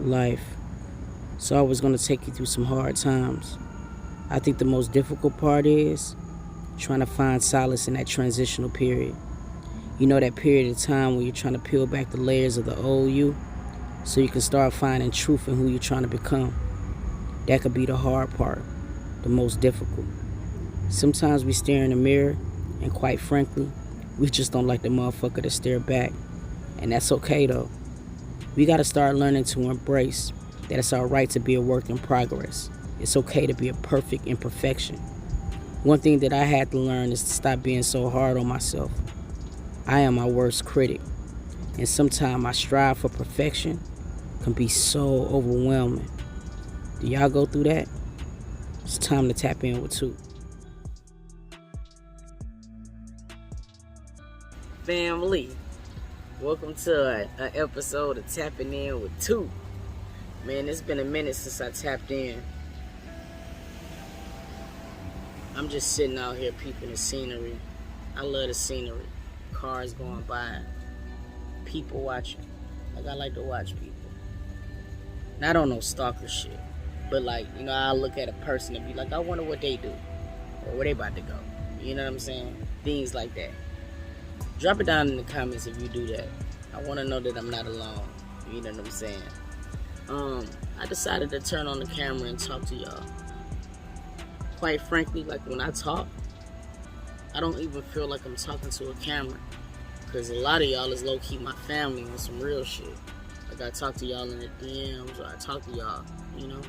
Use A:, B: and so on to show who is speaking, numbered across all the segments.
A: life. So I was going to take you through some hard times. I think the most difficult part is trying to find solace in that transitional period. You know, that period of time when you're trying to peel back the layers of the old you so you can start finding truth in who you're trying to become. That could be the hard part, the most difficult. Sometimes we stare in the mirror, and quite frankly, we just don't like the motherfucker to stare back. And that's okay though. We gotta start learning to embrace that it's alright to be a work in progress. It's okay to be a perfect imperfection. One thing that I had to learn is to stop being so hard on myself. I am my worst critic, and sometimes my strive for perfection can be so overwhelming. Do y'all go through that? It's time to tap in with Toot.
B: Family, welcome to an episode of Tapping In with Toot. Man, it's been a minute since I tapped in. I'm just sitting out here peeping the scenery. I love the scenery. Cars going by, people watching. Like, I like to watch people. And I don't know stalker shit, but like, you know, I look at a person and be like, I wonder what they do or where they about to go. You know what I'm saying? Things like that. Drop it down in the comments if you do that. I want to know that I'm not alone. You know what I'm saying? I decided to turn on the camera and talk to y'all. Quite frankly, like when I talk, I don't even feel like I'm talking to a camera, because a lot of y'all is low-key my family on some real shit. Like, I talk to y'all in the DMs, or I talk to y'all, you know?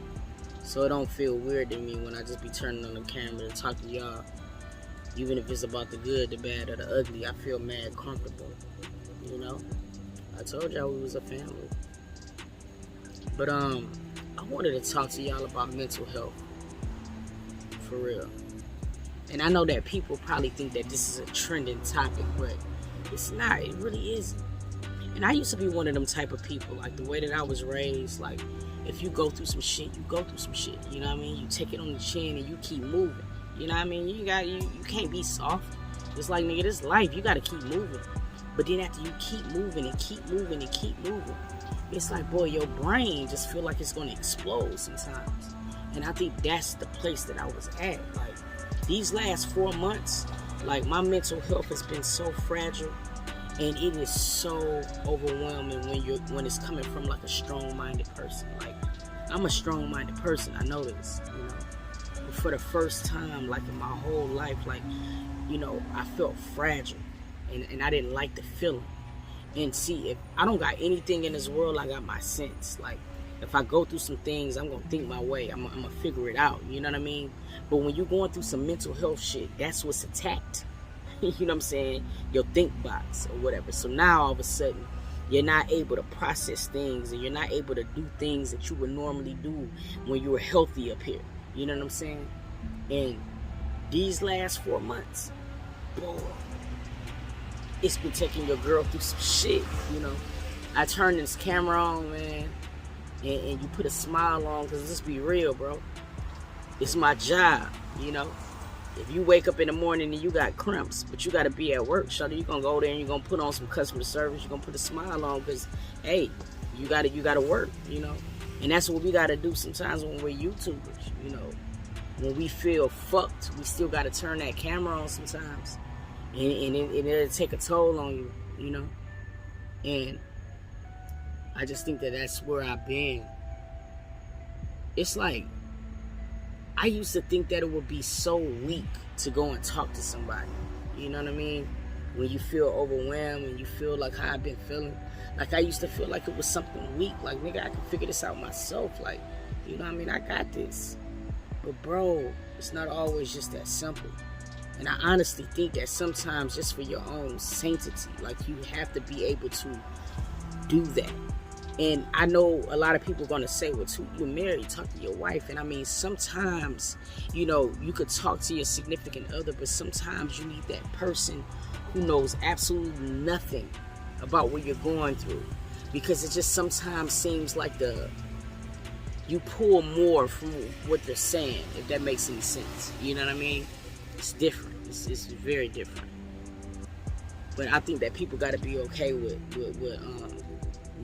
B: So it don't feel weird to me when I just be turning on the camera to talk to y'all. Even if it's about the good, the bad, or the ugly, I feel mad comfortable, you know? I told y'all we was a family. But, I wanted to talk to y'all about mental health. For real. And I know that people probably think that this is a trending topic, but it's not. It really isn't. And I used to be one of them type of people, like the way that I was raised, like if you go through some shit, you go through some shit. You know what I mean? You take it on the chin and you keep moving. You know what I mean? You can't be soft. It's like, nigga, this life, you gotta keep moving. But then after you keep moving and keep moving and keep moving, it's like, boy, your brain just feel like it's gonna explode sometimes. And I think that's the place that I was at. Like, these last 4 months, like, my mental health has been so fragile, and it is so overwhelming when it's coming from like a strong-minded person. Like, I'm a strong-minded person, I know this, you know. But for the first time, like in my whole life, like, you know, I felt fragile, and I didn't like the feeling. And see, if I don't got anything in this world, I got my sense. Like, if I go through some things, I'm gonna think my way. I'm gonna figure it out. You know what I mean? But when you're going through some mental health shit, that's what's attacked. You know what I'm saying? Your think box or whatever. So now all of a sudden, you're not able to process things, and you're not able to do things that you would normally do when you were healthy up here. You know what I'm saying? And these last 4 months, boy, it's been taking your girl through some shit. You know, I turned this camera on, man. And you put a smile on, because let's be real, bro. It's my job, you know. If you wake up in the morning and you got cramps, but you got to be at work, shawty, you're going to go there and you're going to put on some customer service. You're going to put a smile on because, hey, you got to work, you know. And that's what we got to do sometimes when we're YouTubers, you know. When we feel fucked, we still got to turn that camera on sometimes. And it'll take a toll on you, you know. And I just think that that's where I've been. It's like, I used to think that it would be so weak to go and talk to somebody. You know what I mean? When you feel overwhelmed and you feel like how I've been feeling. Like, I used to feel like it was something weak. Like, nigga, I can figure this out myself. Like, you know what I mean? I got this. But, bro, it's not always just that simple. And I honestly think that sometimes just for your own sanctity, like, you have to be able to do that. And I know a lot of people are going to say, well, Toot, you're married, talk to your wife. And I mean, sometimes, you know, you could talk to your significant other, but sometimes you need that person who knows absolutely nothing about what you're going through. Because it just sometimes seems like you pull more from what they're saying, if that makes any sense. You know what I mean? It's different. It's very different. But I think that people got to be okay with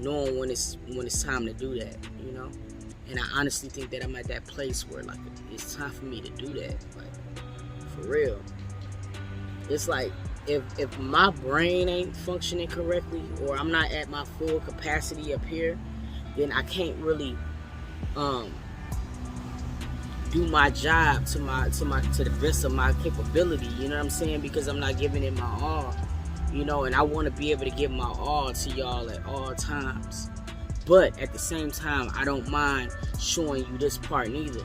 B: knowing when it's time to do that, you know. And I honestly think that I'm at that place where like it's time for me to do that, like for real. It's like if my brain ain't functioning correctly, or I'm not at my full capacity up here, then I can't really do my job to the best of my capability, you know what I'm saying? Because I'm not giving it my all, you know, and I want to be able to give my all to y'all at all times. But at the same time, I don't mind showing you this part neither,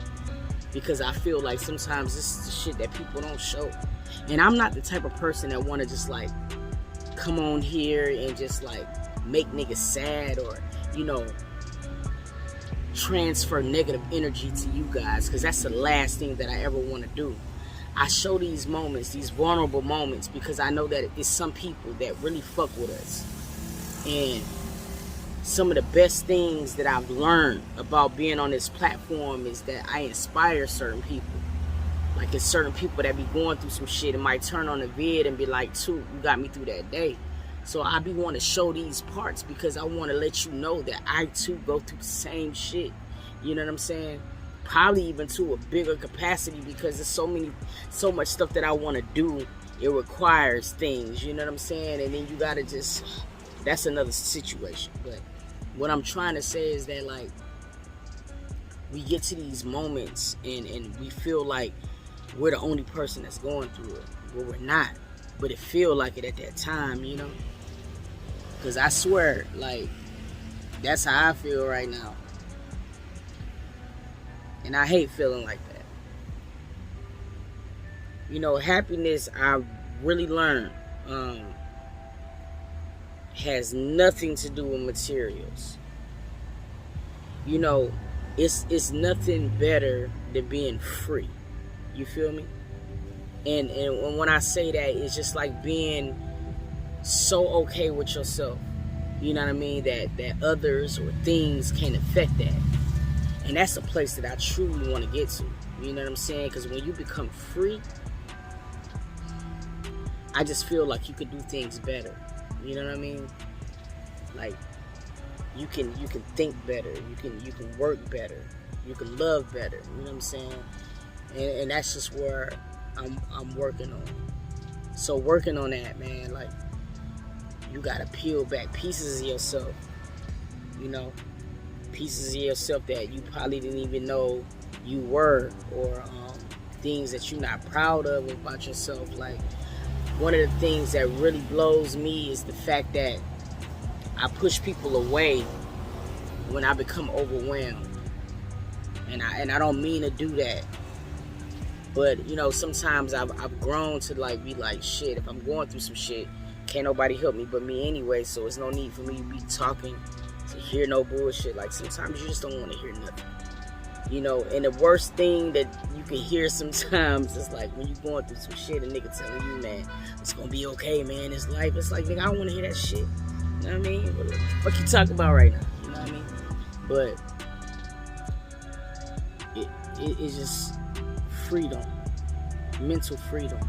B: because I feel like sometimes this is the shit that people don't show. And I'm not the type of person that want to just like come on here and just like make niggas sad, or, you know, transfer negative energy to you guys, because that's the last thing that I ever want to do. I show these moments, these vulnerable moments, because I know that it's some people that really fuck with us. And some of the best things that I've learned about being on this platform is that I inspire certain people. Like, it's certain people that be going through some shit and might turn on the vid and be like, Toot, you got me through that day. So I be want to show these parts because I want to let you know that I too go through the same shit. You know what I'm saying? Probably even to a bigger capacity, because there's so much stuff that I want to do. It requires things, you know what I'm saying? And then you gotta just, that's another situation. But what I'm trying to say is that, like, we get to these moments and we feel like we're the only person that's going through it. Well, we're not. But it feel like it at that time, you know? Because I swear, like, that's how I feel right now. And I hate feeling like that. You know, happiness, I really learned, has nothing to do with materials. You know, it's nothing better than being free. You feel me? And when I say that, it's just like being so okay with yourself. You know what I mean? That others or things can't affect that. And that's a place that I truly want to get to. You know what I'm saying? Because when you become free, I just feel like you could do things better. You know what I mean? Like, you can think better. You can work better. You can love better. You know what I'm saying? And that's just where I'm working on. So working on that, man, like, you gotta peel back pieces of yourself, you know, pieces of yourself that you probably didn't even know you were, or things that you're not proud of about yourself. Like, one of the things that really blows me is the fact that I push people away when I become overwhelmed, and I don't mean to do that. But, you know, sometimes I've grown to, like, be like, shit, if I'm going through some shit, can't nobody help me but me anyway, so it's no need for me to be talking, to hear no bullshit. Like, sometimes you just don't want to hear nothing. You know, and the worst thing that you can hear sometimes is, like, when you going through some shit, a nigga telling you, man, it's gonna be okay, man, it's life. It's like, nigga, I don't want to hear that shit. You know what I mean? What the fuck you talking about right now? You know what I mean? But it's just freedom, mental freedom.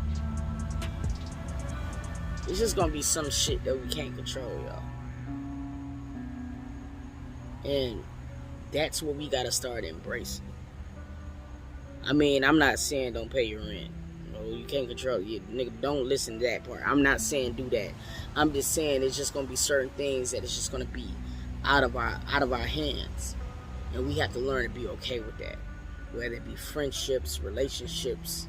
B: It's just gonna be some shit that we can't control, y'all. And that's what we gotta start embracing. I mean, I'm not saying don't pay your rent. You can't control it. Nigga, don't listen to that part. I'm not saying do that. I'm just saying it's just gonna be certain things that it's just gonna be out of our hands. And we have to learn to be okay with that. Whether it be friendships, relationships,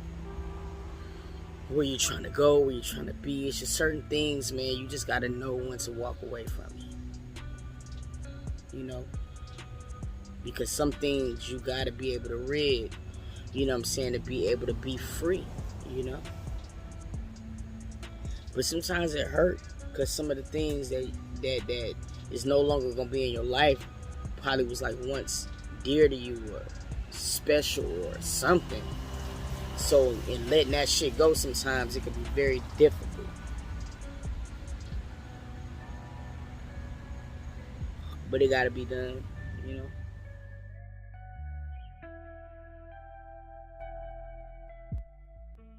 B: where you trying to go, where you trying to be. It's just certain things, man, you just got to know when to walk away from it. You know? Because some things you got to be able to rid, you know what I'm saying, to be able to be free, you know? But sometimes it hurt, because some of the things that is no longer going to be in your life probably was like once dear to you, or special, or something. So, in letting that shit go, sometimes it can be very difficult. But it gotta be done, you know?